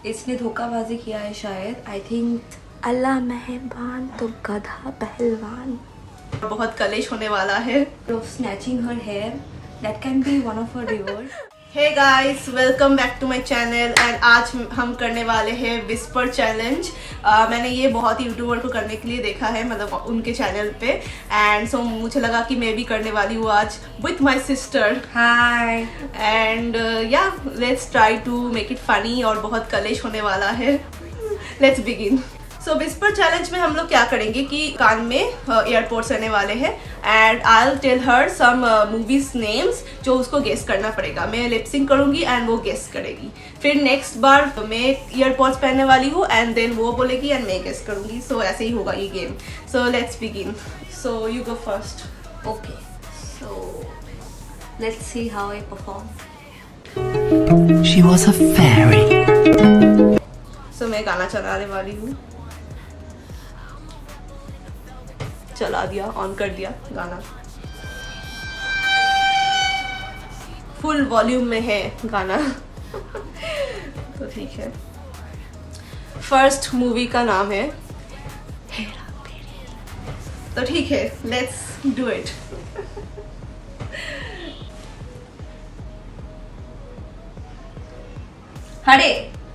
इसने धोखाबाजी किया है शायद, आई थिंक। अल्लाह मेहरबान तो गधा पहलवान। बहुत कलेश होने वाला है। तो snatching her hair, that can be one of her reward. Hey guys, welcome back to my channel. And आज हम करने वाले हैं विस्पर चैलेंज। मैंने ये बहुत ही यूट्यूबर को करने के लिए देखा है, मतलब उनके चैनल पे। एंड सो मुझे लगा कि मैं भी करने वाली हूँ आज with my sister. Hi. And yeah let's try to make it funny और बहुत कलेश होने वाला है। Let's begin. So whisper challenge में हम लोग क्या करेंगे कि कान में एयरपोर्ट्स रहने वाले हैं and I will tell her some movies names जो उसको गेस करना पड़ेगा। मैं लिपसिंग करूंगी एंड वो गेस करेगी। फिर नेक्स्ट बार मैं ईयरपोड्स पहनने वाली हूँ एंड देन वो बोलेगी एंड मैं गेस करूंगी। सो ऐसे ही होगा ये game. So let's begin. So you go first. Okay, so let's see how I perform. She was a fairy. सो मैं गाना चलाने वाली हूँ। चला दिया, ऑन कर दिया गाना। फुल वॉल्यूम में है गाना। तो ठीक है। फर्स्ट मूवी का नाम है हेरा फेरी। तो ठीक है, let's do it. Hare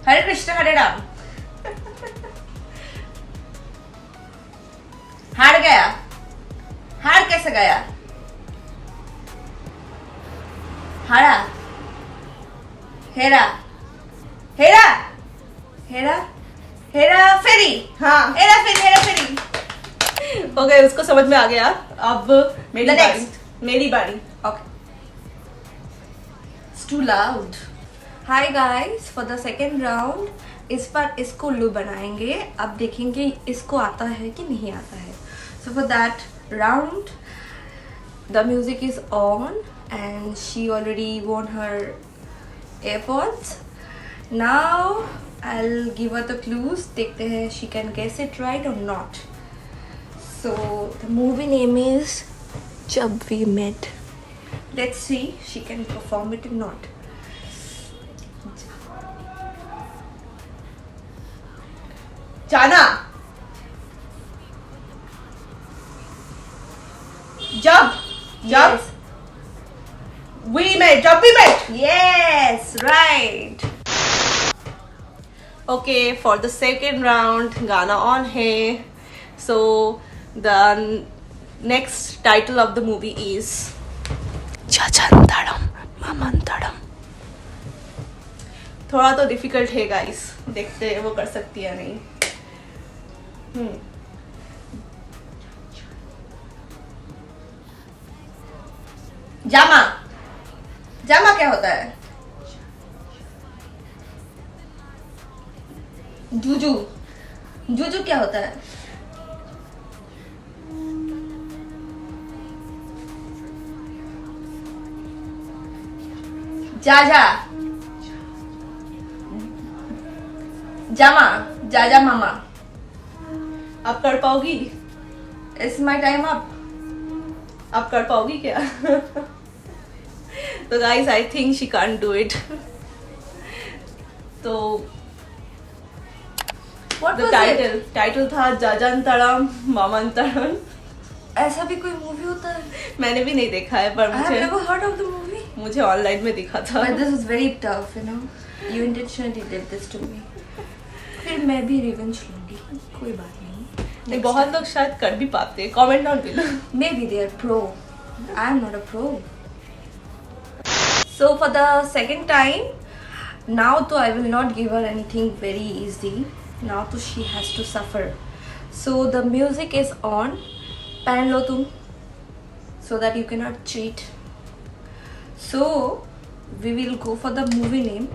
Hare Krishna हरे राम। हार गया। हार कैसे गया? हारा। हेरा हेरा हेरा हेरा फेरी। हाँ, हेरा फेरी, हेरा फेरी। ओके, उसको समझ में आ गया। अब मेरी The बारी। next. मेरी बारी। Okay. It's too loud. Hi guys, for the second round, इस बार इसको उल्लू बनाएंगे। अब देखेंगे इसको आता है कि नहीं आता है। So for that round, the music is on and she already won her AirPods. Now I'll give her the clues. देखते हैं she can guess it right or not. So the movie name is जब We Met. Let's see she can perform it or not. जाना। जब Yes. We met, जब we met. Yes, right. Okay, for the second round गाना on है। So the next title of the movie is Jajantaram, Mamantaram. थोड़ा तो difficult है guys, देखते हैं वो कर सकती है नहीं। जामा। जामा क्या होता है? जूजू। जूजू क्या होता है? जाजा। जामा। जाजा मामा। आप कर पाओगी? It's my time up. आप कर पाओगी क्या? तो guys I think she can't do it. तो What the was title it? Title था जाजनतरम मामंतरम। ऐसा भी कोई मूवी होता है? मैंने भी नहीं देखा है, पर I have मुझे never heard of the movie. मुझे ऑनलाइन में दिखा था। But this is very tough, you know. You intentionally did this to me. फिर मैं भी रिवेंज लूंगी, कोई बात नहीं। नहीं, बहुत लोग शायद कर भी पाते हैं। Comment down below. Maybe they are pro. I am not a pro. So for the second time, now to I will not give her anything very easy. Now to she has to suffer. So the music is on. पहन लो तुम, so that you cannot cheat. So we will go for the movie name,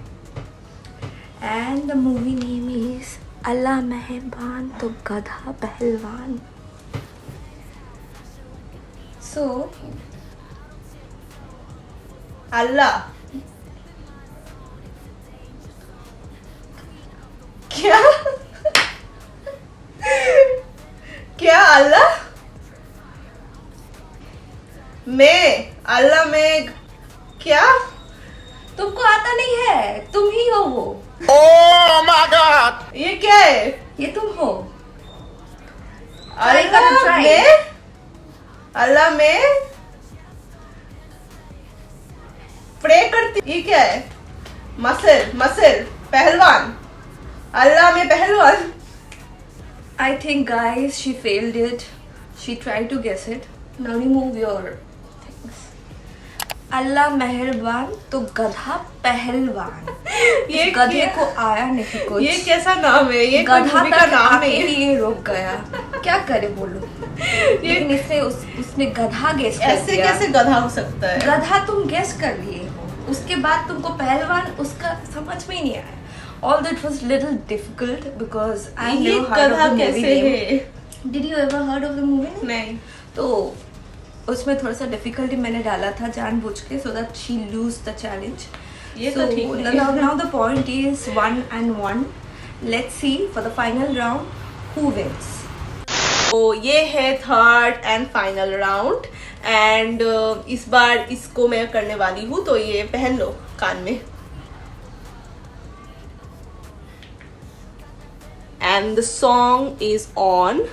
and the movie name is अल्लाह मेहरबान तो गधा पहलवान. So अल्लाह क्या? क्या अल्लाह? मैं अल्लाह में क्या? तुमको आता नहीं है, तुम ही हो वो. Oh my ये क्या है? ये तुम हो। अल्लाह में प्रे करती, ये क्या है? मसल पहलवान, अल्लाह में पहलवान। I think guys she failed it. She tried to guess it. Now remove your things. अल्लाह मेहरबान तो गधा पहलवान। ये इस गधे को आया नहीं कुछ। ये कैसा नाम है? ये कोई गधा मूवी का तक नाम आके नहीं है। ही ये रुक गया। क्या करे बोलो। लेकिन इसने उसने गधा गेस कर ऐसे दिया। कैसे गधा हो सकता है? गधा तुम गेस कर लिए हो, उसके बाद तुमको पहलवान उसका समझ में ही नहीं आया। Although it was little difficult because I ये never heard of गधा the movie कैसे name. है? Did you ever heard of the movie name? नहीं। तो उसमें थोड़ा सा डिफिकल्टी मैंने डाला था जानबूझ के so that she lose the challenge. ये तो ठीक है। now the point is 1-1. Let's see for the final round who wins. तो ये है third and final round and इस बार इसको मैं करने वाली हूँ, तो ये पहन लो कान में। And the song is on.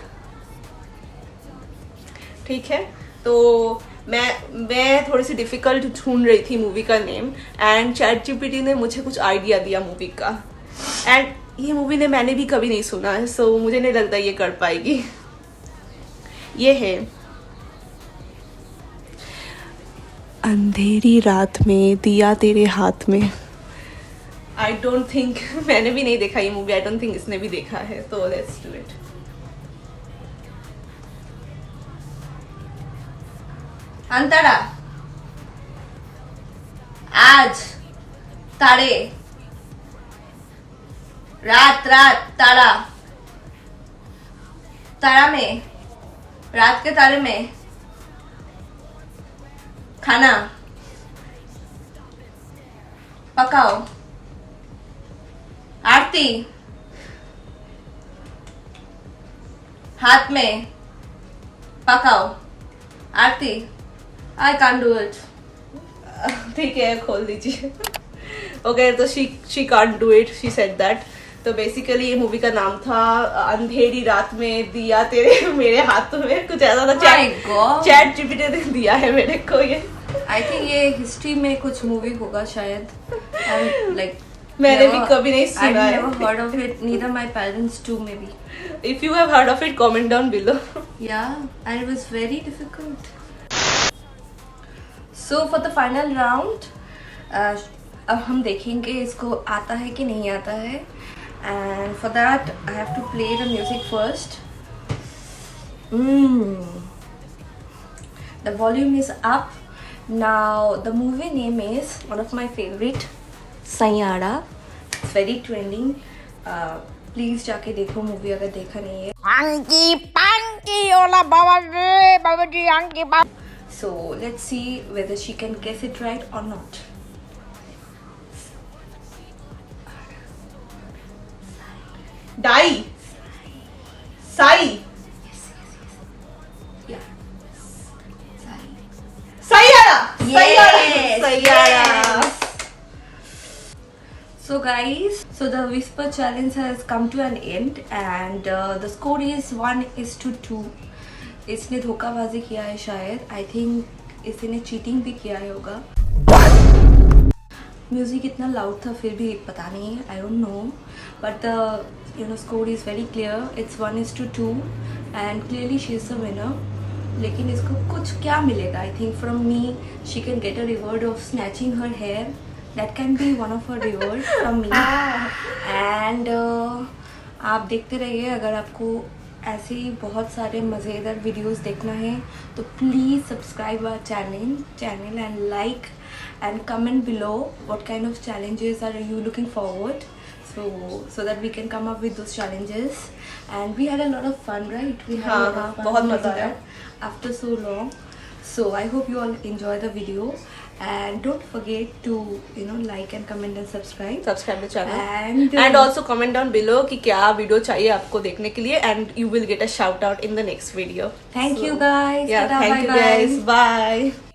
ठीक है, तो मैं थोड़ी सी डिफिकल्ट ढूंढ रही थी मूवी का नेम एंड ChatGPT ने मुझे कुछ आइडिया दिया मूवी का, एंड ये मूवी ने मैंने भी कभी नहीं सुना है, सो मुझे नहीं लगता ये कर पाएगी। ये है अंधेरी रात में दिया तेरे हाथ में। आई डोंट थिंक मैंने भी नहीं देखा ये मूवी, आई डोंट थिंक इसने भी देखा है, तो लेट्स डू इट। अंतरा आज तारे रात तारा में रात के तारे में खाना पकाओ, आरती हाथ में पकाओ, Aarti. I can't do it. ठीक है, खोल दीजिए। ओके, तो she can't do it, she said that. तो बेसिकली ये मूवी का नाम था अंधेरी रात में दिया तेरे मेरे हाथों में, कुछ ऐसा था। ChatGPT ने दिया है मेरे को ये। आई थिंक ये हिस्ट्री में कुछ मूवी होगा शायद। लाइक मैंने भी कभी नहीं सुना है। I've never heard of it. Neither my parents too, maybe. If you have heard of it, comment down below. Yeah, and it was very difficult. So for the final round, अब हम देखेंगे इसको आता है कि नहीं आता है, and for that I have to play the music first. The volume is up. Now the movie name is one of my favorite, Saiyaara. It's very trending. Please जाके देखो मूवी अगर देखा नहीं है। Hanky panky, hola babaji, hanky panky. So let's see whether she can guess it right or not. डाई, साई, Yeah. Saiyaara, Yes. Saiyaara. So guys, so the whisper challenge has come to an end and the score is 1:2. इसने धोखाबाजी किया है शायद। I think इसने cheating भी किया है होगा। म्यूजिक इतना लाउड था फिर भी पता नहीं, I don't know, but the score is very clear. It's 1:2 and clearly she is the winner. लेकिन इसको कुछ क्या मिलेगा? I think from me she can get a reward of snatching her hair. That can be one of her reward from me. And आप देखते रहिए। अगर आपको ऐसे ही बहुत सारे मज़ेदार वीडियोस देखना है तो please subscribe our channel and like and comment below what kind of challenges are you looking forward, so that we can come up with those challenges. And we had a lot of fun, right? We had a lot of fun बहुत doing मजा आया। that after so long. So I hope you all enjoy the video and don't forget to like and comment and subscribe the channel and also comment down below कि क्या video चाहिए आपको देखने के लिए, and you will get a shout out in the next video. thank you guys. Yeah, Ta-ta, thank you bye-bye. guys. Bye.